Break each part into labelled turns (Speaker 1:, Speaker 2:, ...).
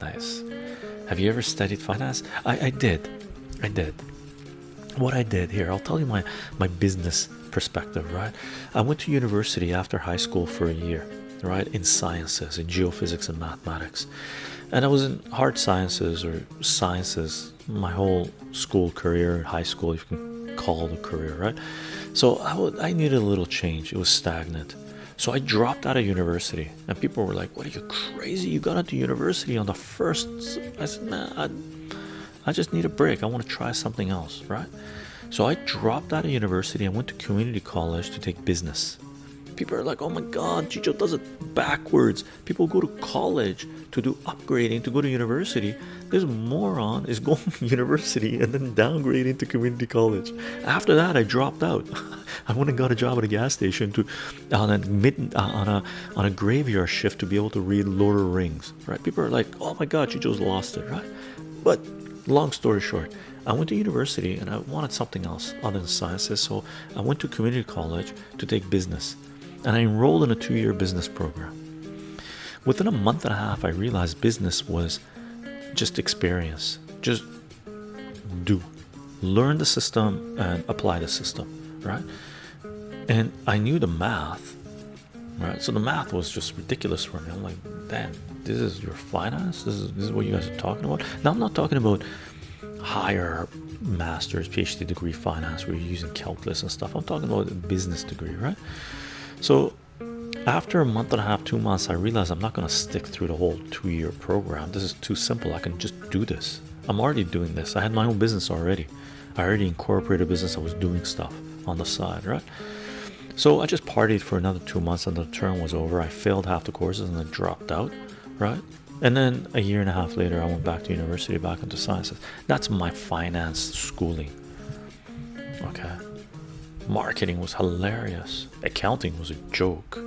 Speaker 1: Nice. Have you ever studied finance? I did. I did. What I did here, I'll tell you my business perspective, right? I went to university after high school for a year, right, in sciences, in geophysics and mathematics. And I was in hard sciences or sciences my whole school career, high school, if you can call it a career, right? So I needed a little change. It was stagnant. So I dropped out of university, and people were like, "What are you crazy? You got into university on the first?" I said, "Man, I just need a break. I want to try something else, right?" So I dropped out of university and went to community college to take business. People are like, "Oh my God, Chicho does it backwards. People go to college to do upgrading, to go to university. This moron is going to university and then downgrading to community college." After that, I dropped out. I went and got a job at a gas station to on a graveyard shift to be able to read Lord of the Rings. Right? People are like, "Oh my God, Chicho's lost it." Right? But long story short, I went to university and I wanted something else other than sciences, so I went to community college to take business, and I enrolled in a 2-year business program. Within a month and a half, I realized business was just experience, just do, learn the system and apply the system, right? And I knew the math, right? So the math was just ridiculous for me. I'm like, damn, this is your finance? This is what you guys are talking about? Now, I'm not talking about higher master's, PhD degree finance where you're using calculus and stuff. I'm talking about a business degree, right? So after a month and a half, 2 months, I realized I'm not going to stick through the whole 2-year program. This is too simple. I can just do this. I'm already doing this. I had my own business already. I already incorporated a business. I was doing stuff on the side, right? So I just partied for another 2 months, and the term was over. I failed half the courses and then dropped out, right? And then a year and a half later, I went back to university, back into sciences. That's my finance schooling. Okay. Marketing was hilarious. Accounting was a joke.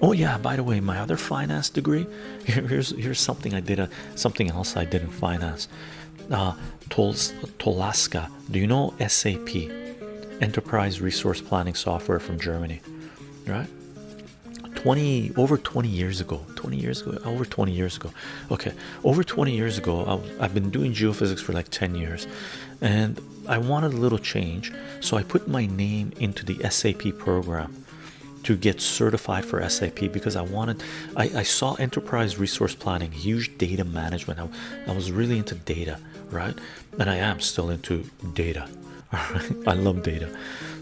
Speaker 1: Oh yeah, by the way, my other finance degree. Here's something I did. Something else I did in finance. Tolaska. Do you know SAP? Enterprise Resource Planning software from Germany, right? 20 years ago. Over 20 years ago. Okay, over 20 years ago, I've been doing geophysics for like 10 years, and I wanted a little change, so I put my name into the SAP program to get certified for SAP because I saw enterprise resource planning, huge data management. I was really into data, right? And I am still into data. All right, I love data.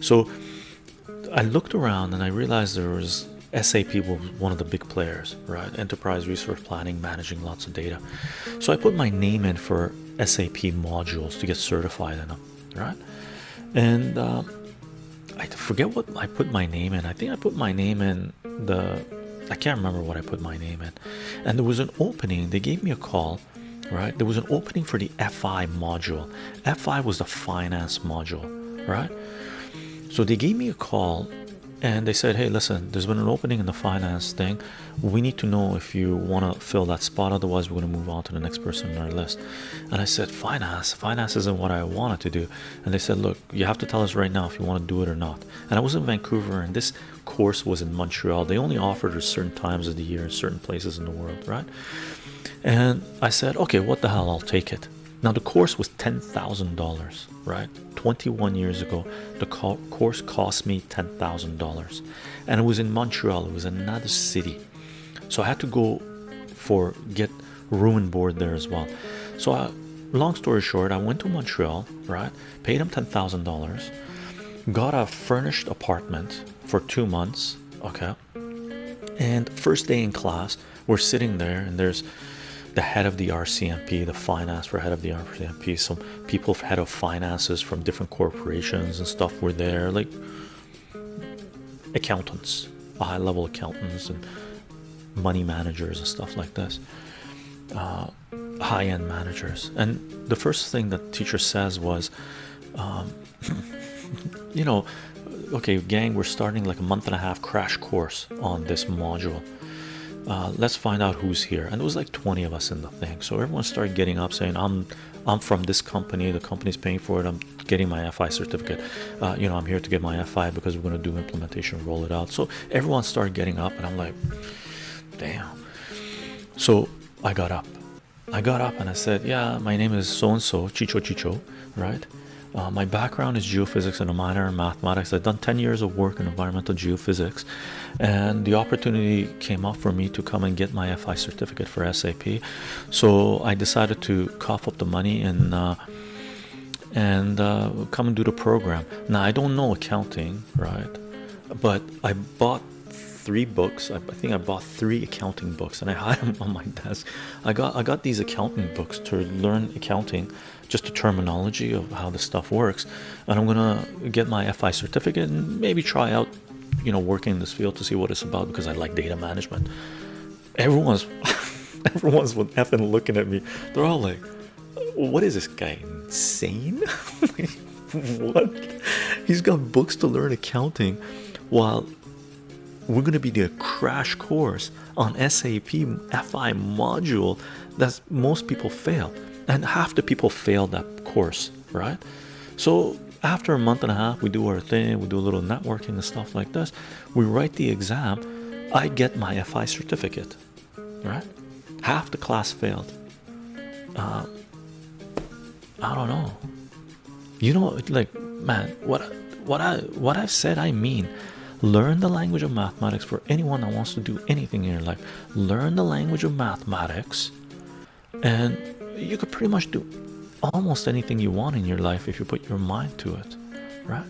Speaker 1: So I looked around and I realized there was SAP was one of the big players, right? Enterprise resource planning, managing lots of data. So I put my name in for SAP modules to get certified in them, right? And I forget what I put my name in. I think I put my name in I can't remember what I put my name in. And there was an opening. They gave me a call, right? There was an opening for the FI module. FI was the finance module, right? So they gave me a call and they said, "Hey, listen, there's been an opening in the finance thing. We need to know if you want to fill that spot. Otherwise, we're going to move on to the next person on our list." And I said, Finance isn't what I wanted to do. And they said, "Look, you have to tell us right now if you want to do it or not." And I was in Vancouver, and this course was in Montreal. They only offered at certain times of the year in certain places in the world, right? And I said, "Okay, what the hell, I'll take it." Now the course was $10,000, right? 21 years ago, the course cost me $10,000, and it was in Montreal. It was another city, so I had to go get room and board there as well. So, long story short, I went to Montreal, right? Paid him $10,000, got a furnished apartment for 2 months, okay? And first day in class, we're sitting there, and there's the head of the RCMP, the finance for head of the RCMP, some people head of finances from different corporations and stuff were there, like accountants, high-level accountants and money managers and stuff like this, high-end managers. And the first thing that teacher says was, you know, "Okay, gang, we're starting like a month and a half crash course on this module. Let's find out who's here." And there was like 20 of us in the thing, so everyone started getting up saying, I'm from this company, the company's paying for it, I'm getting my FI certificate, I'm here to get my FI because we're going to do implementation, roll it out. So everyone started getting up, and I'm like, damn. So I got up I got up and I said, yeah, my name is so and so, Chicho Chicho, right? My background is geophysics and a minor in mathematics. I've done 10 years of work in environmental geophysics, and the opportunity came up for me to come and get my FI certificate for SAP. So I decided to cough up the money and come and do the program. Now I don't know accounting, right? But I bought 3 books. I think I bought 3 accounting books, and I had them on my desk. I got these accounting books to learn accounting, just the terminology of how the stuff works. And I'm gonna get my FI certificate and maybe try out, working in this field to see what it's about, because I like data management. Everyone's everyone's with effing looking at me. They're all like, what is this guy, insane? What? He's got books to learn accounting while we're going to be doing a crash course on SAP FI module that most people fail, and half the people fail that course, right? So after a month and a half, we do our thing, we do a little networking and stuff like this, we write the exam, I get my FI certificate, right? Half the class failed. I don't know. Like, man, what I've said, I mean. Learn the language of mathematics. For anyone that wants to do anything in your life, learn the language of mathematics, and you could pretty much do almost anything you want in your life if you put your mind to it, right?